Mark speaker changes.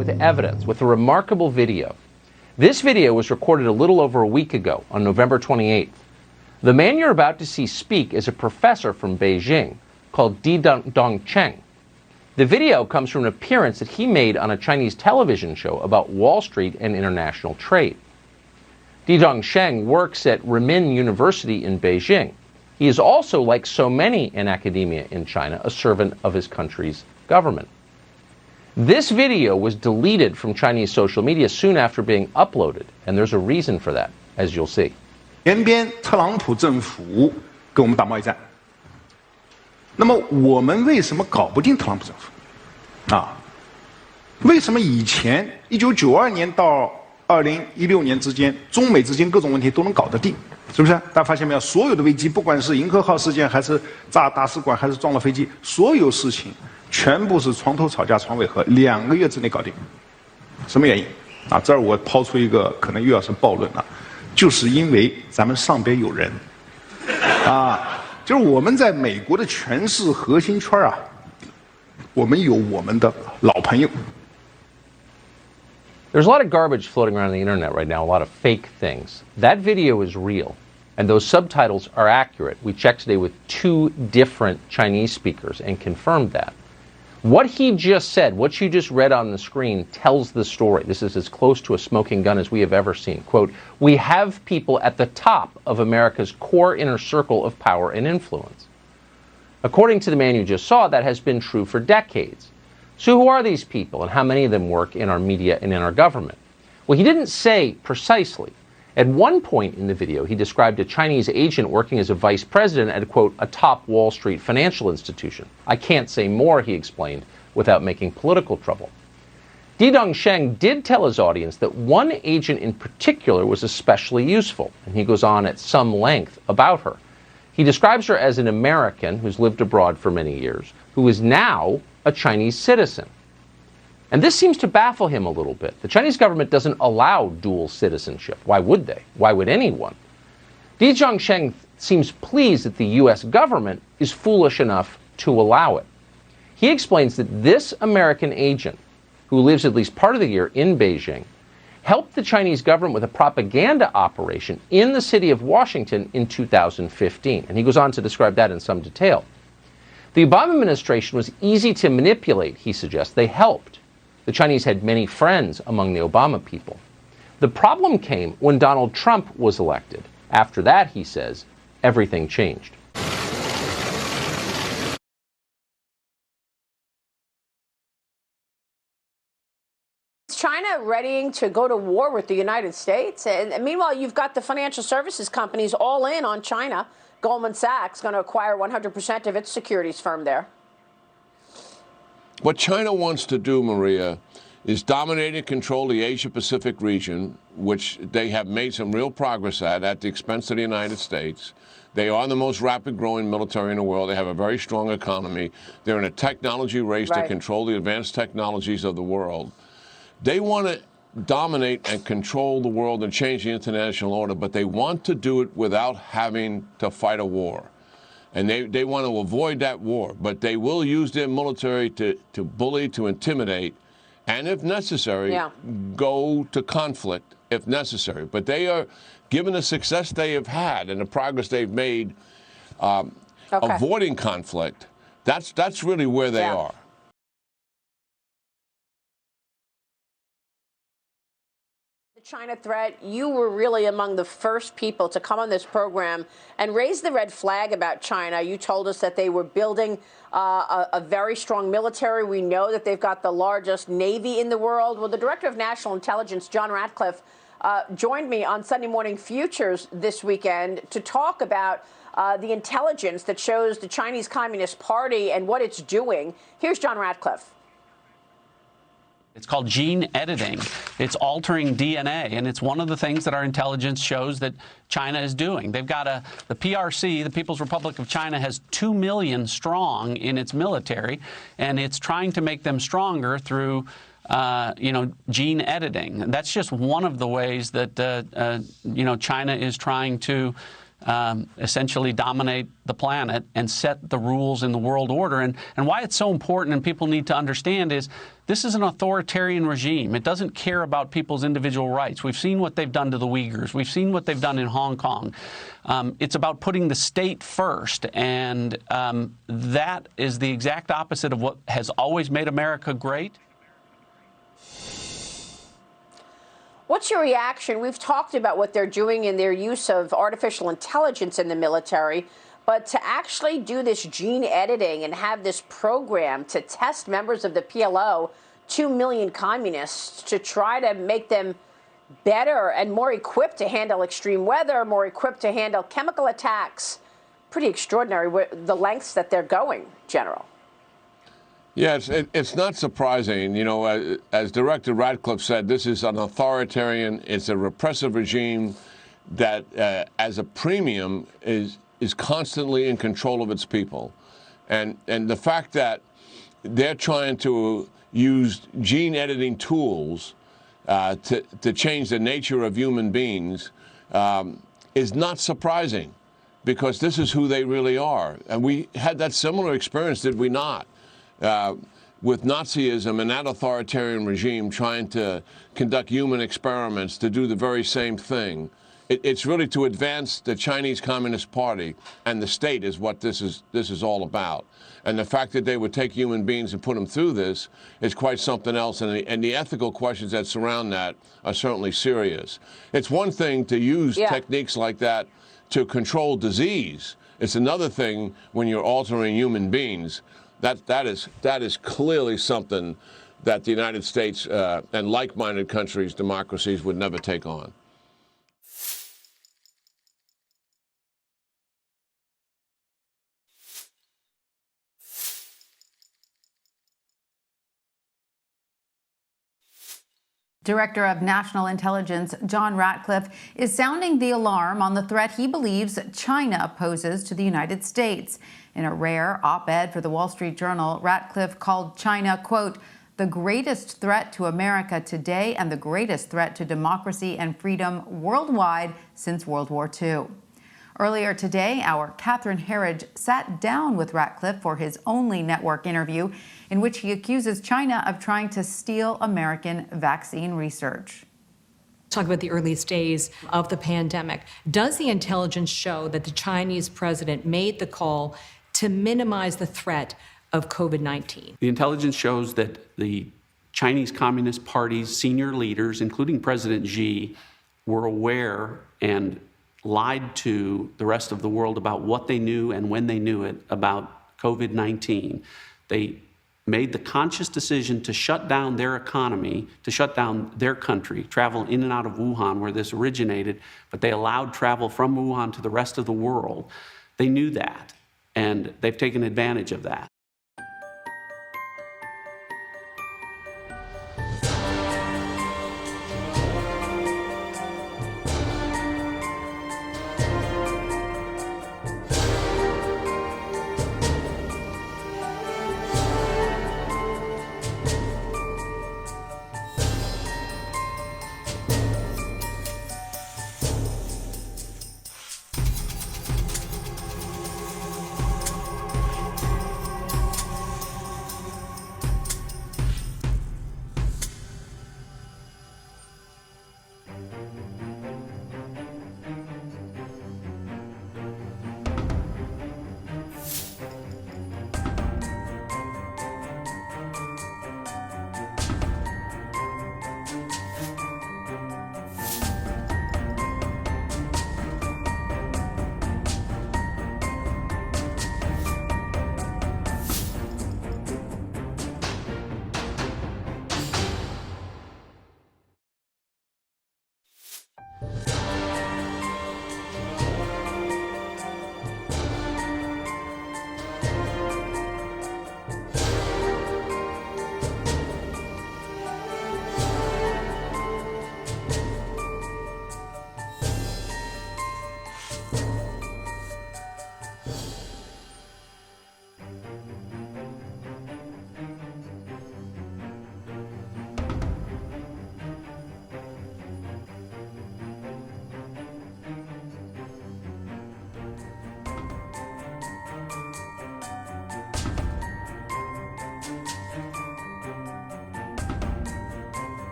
Speaker 1: with evidence, with a remarkable video. This video was recorded a little over a week ago, on November 28th. The man you're about to see speak is a professor from Beijing called Di Dongcheng. The video comes from an appearance that he made on a Chinese television show about Wall Street and international trade. Di Dongcheng works at Renmin University in Beijing. He is also, like so many in academia in China, a servant of his country's government. This video was deleted from Chinese social media soon after being uploaded, and there's a reason for that, as you'll see.
Speaker 2: 前边特朗普政府跟我们打贸易战，那么我们为什么搞不定特朗普政府？啊，为什么以前1992年到2016年之间，中美之间各种问题都能搞得定？是不是？大家发现没有？所有的危机，不管是银河号事件，还是炸大使馆，还是撞了飞机，所有事情全部是床头吵架床尾和，2个月之内搞定。什么原因？啊，这儿我抛出一个可能又要是暴论了，就是因为咱们上边有人，啊，就是我们在美国的权势核心圈啊，我们有我们的老朋友。
Speaker 1: There's a lot of garbage floating around the internet right now, a lot of fake things. That video is real, and those subtitles are accurate. We checked today with 2 different Chinese speakers and confirmed that. What he just said, what you just read on the screen, tells the story. This is as close to a smoking gun as we have ever seen. Quote, "We have people at the top of America's core inner circle of power and influence." According to the man you just saw, that has been true for decades. So who are these people, and how many of them work in our media and in our government? Well, he didn't say precisely. At one point in the video, he described a Chinese agent working as a vice president at, quote, a top Wall Street financial institution. I can't say more, he explained, without making political trouble. Di Dongcheng did tell his audience that one agent in particular was especially useful, and he goes on at some length about her. He describes her as an American who's lived abroad for many years, who is now a Chinese citizen. And this seems to baffle him a little bit. The Chinese government doesn't allow dual citizenship. Why would they? Why would anyone? Di Dongcheng seems pleased that the U.S. government is foolish enough to allow it. He explains that this American agent, who lives at least part of the year in Beijing, helped the Chinese government with a propaganda operation in the city of Washington in 2015. And he goes on to describe that in some detail. The Obama administration was easy to manipulate, he suggests. They helped. The Chinese had many friends among the Obama people. The problem came when Donald Trump was elected. After that, he says, everything changed.
Speaker 3: Is China readying to go to war with the United States? And meanwhile, you've got the financial services companies all in on China. Goldman Sachs going to acquire 100% of its securities firm there.
Speaker 4: What China wants to do, Maria, is dominate and control the Asia-Pacific region, which they have made some real progress at the expense of the United States. They are the most rapid-growing military in the world. They have a very strong economy. They're in a technology race to control the advanced technologies of the world. They want to dominate and control the world and change the international order, but they want to do it without having to fight a war. And they want to avoid that war, but they will use their military to bully, to intimidate, and if necessary, go to conflict if necessary. But they are, given the success they have had and the progress they've made avoiding conflict, that's really where they are.
Speaker 3: China threat, you were really among the first people to come on this program and raise the red flag about China. You told us that they were building a very strong military. We know that they've got the largest Navy in the world. Well, the Director of National Intelligence, John Ratcliffe, joined me on Sunday Morning Futures this weekend to talk about the intelligence that shows the Chinese Communist Party and what it's doing. Here's John Ratcliffe.
Speaker 5: It's called gene editing. It's altering DNA, and it's one of the things that our intelligence shows that China is doing. They've got the PRC, the People's Republic of China, has 2 million strong in its military, and it's trying to make them stronger through gene editing. That's just one of the ways that China is trying to essentially dominate the planet and set the rules in the world order. And why it's so important and people need to understand is this is an authoritarian regime. It doesn't care about people's individual rights. We've seen what they've done to the Uyghurs. We've seen what they've done in Hong Kong. It's about putting the state first, and that is the exact opposite of what has always made America great.
Speaker 3: What's your reaction? We've talked about what they're doing in their use of artificial intelligence in the military, but to actually do this gene editing and have this program to test members of the PLO, 2 million communists, to try to make them better and more equipped to handle extreme weather, more equipped to handle chemical attacks. Pretty extraordinary, the lengths that they're going, General.
Speaker 4: Yeah, it's not surprising. You know, as Director Ratcliffe said, this is an authoritarian, it's a repressive regime that, as a premium, is constantly in control of its people. And the fact that they're trying to use gene editing tools to change the nature of human beings is not surprising, because this is who they really are. And we had that similar experience, did we not? With Nazism and that authoritarian regime trying to conduct human experiments to do the very same thing. It's really to advance the Chinese Communist Party, and the state is what this is all about. And the fact that they would take human beings and put them through this is quite something else. And the ethical questions that surround that are certainly serious. It's one thing to use techniques like that to control disease. It's another thing when you're altering human beings. That is clearly something that the United States and like-minded countries, democracies, would never take on.
Speaker 6: Director of National Intelligence John Ratcliffe is sounding the alarm on the threat he believes China poses to the United States. In a rare op-ed for the Wall Street Journal, Ratcliffe called China, quote, the greatest threat to America today and the greatest threat to democracy and freedom worldwide since World War II. Earlier today, our Catherine Herridge sat down with Ratcliffe for his only network interview, in which he accuses China of trying to steal American vaccine research.
Speaker 7: Talk about the earliest days of the pandemic. Does the intelligence show that the Chinese president made the call to minimize the threat of COVID-19?
Speaker 5: The intelligence shows that the Chinese Communist Party's senior leaders, including President Xi, were aware and lied to the rest of the world about what they knew and when they knew it about COVID-19. They made the conscious decision to shut down their economy, to shut down their country, travel in and out of Wuhan where this originated, but they allowed travel from Wuhan to the rest of the world. They knew that, and they've taken advantage of that.